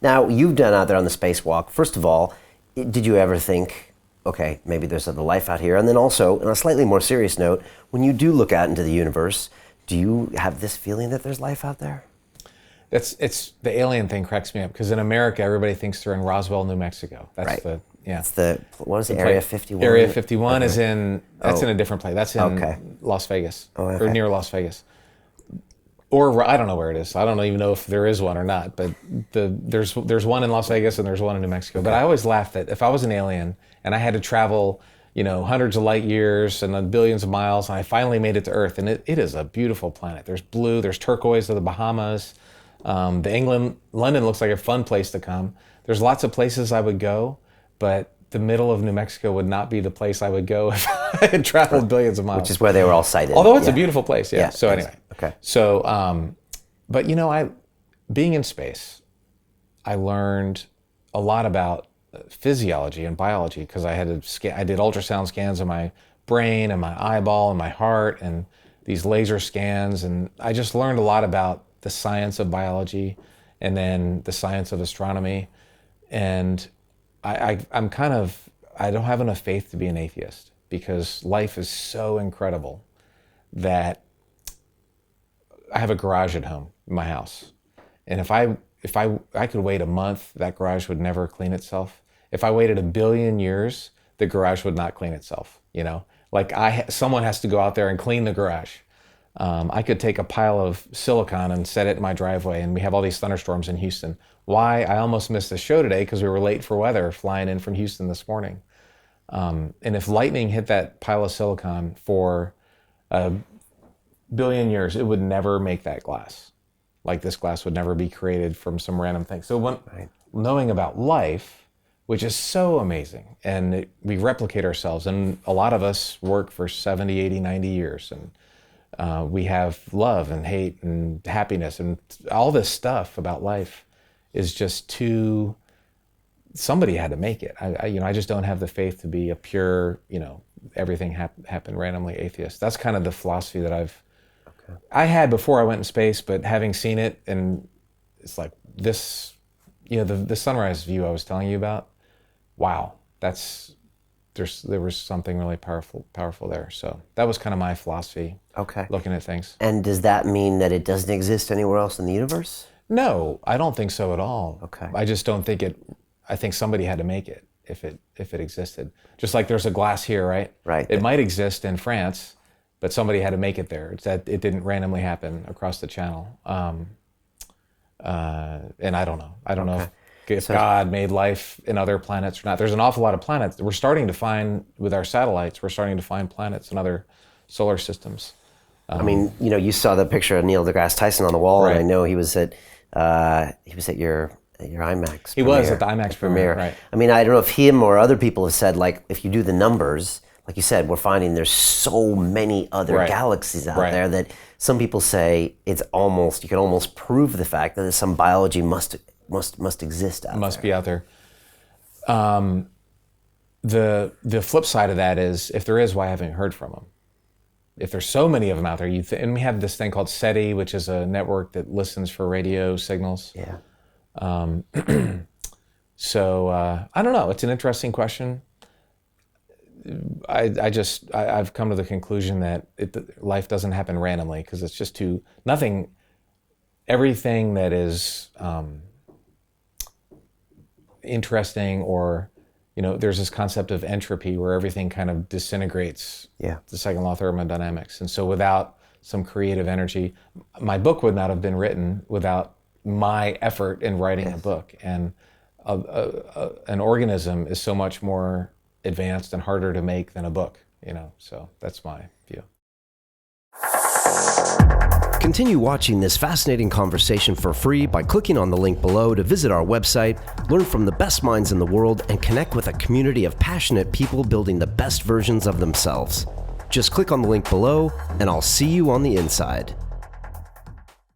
Now, you've done out there on the spacewalk. First of all, did you ever think, okay, maybe there's other life out here? And then also, on a slightly more serious note, when you do look out into the universe, do you have this feeling that there's life out there? It's the alien thing cracks me up, because in America, everybody thinks they're in Roswell, New Mexico. That's right. It's what is it, Area 51? Area 51 is in a different place. That's in Las Vegas, or near Las Vegas. Or I don't know where it is. I don't even know if there is one or not, but there's one in Las Vegas and there's one in New Mexico. But I always laugh that if I was an alien and I had to travel, hundreds of light years and then billions of miles, and I finally made it to Earth, and it is a beautiful planet. There's blue, there's turquoise of the Bahamas. London looks like a fun place to come. There's lots of places I would go, but the middle of New Mexico would not be the place I would go if I had traveled billions of miles. Which is where they were all sighted. Although it's a beautiful place, yeah. So anyway. Okay. So, but being in space, I learned a lot about physiology and biology, because I did ultrasound scans of my brain and my eyeball and my heart and these laser scans, and I just learned a lot about the science of biology and then the science of astronomy. And I don't have enough faith to be an atheist, because life is so incredible that I have a garage at home in my house. And if I could wait a month, that garage would never clean itself. If I waited 1 billion years, the garage would not clean itself, someone has to go out there and clean the garage. I could take a pile of silicon and set it in my driveway, and we have all these thunderstorms in Houston. Why? I almost missed the show today because we were late for weather flying in from Houston this morning. And if lightning hit that pile of silicon for 1 billion years, it would never make that glass. Like, this glass would never be created from some random thing. So knowing about life, which is so amazing, and we replicate ourselves, and a lot of us work for 70, 80, 90 years, and we have love and hate and happiness, and all this stuff about life is just somebody had to make it. I just don't have the faith to be a pure, everything happened randomly atheist. That's kind of the philosophy that I had before I went in space, but having seen it, and it's like this, the sunrise view I was telling you about, wow, there was something really powerful there. So that was kind of my philosophy. Okay. Looking at things. And does that mean that it doesn't exist anywhere else in the universe? No, I don't think so at all. Okay. I just don't think I think somebody had to make it if it existed. Just like there's a glass here, right? Right. It might exist in France, but somebody had to make it there. It's that it didn't randomly happen across the channel. And I don't know. I don't know if God made life in other planets or not. There's an awful lot of planets. We're starting to find, with our satellites, planets in other solar systems. You saw the picture of Neil deGrasse Tyson on the wall, right. And I know he was at your IMAX. He was at the IMAX premiere. Right. I don't know if him or other people have said, like, if you do the numbers, like you said, we're finding there's so many other galaxies out there that some people say you can almost prove the fact that some biology must exist out there. Must be out there. The flip side of that is, if there is, why haven't you heard from them? If there's so many of them out there, and we have this thing called SETI, which is a network that listens for radio signals. Yeah. So I don't know. It's an interesting question. I've come to the conclusion that life doesn't happen randomly, because it's just everything that is interesting, or there's this concept of entropy where everything kind of disintegrates. Yeah. The second law of thermodynamics. And so without some creative energy, my book would not have been written without my effort in writing a book. And an organism is so much more advanced and harder to make than a book, so that's my view. Continue watching this fascinating conversation for free by clicking on the link below to visit our website, learn from the best minds in the world, and connect with a community of passionate people building the best versions of themselves. Just click on the link below, and I'll see you on the inside.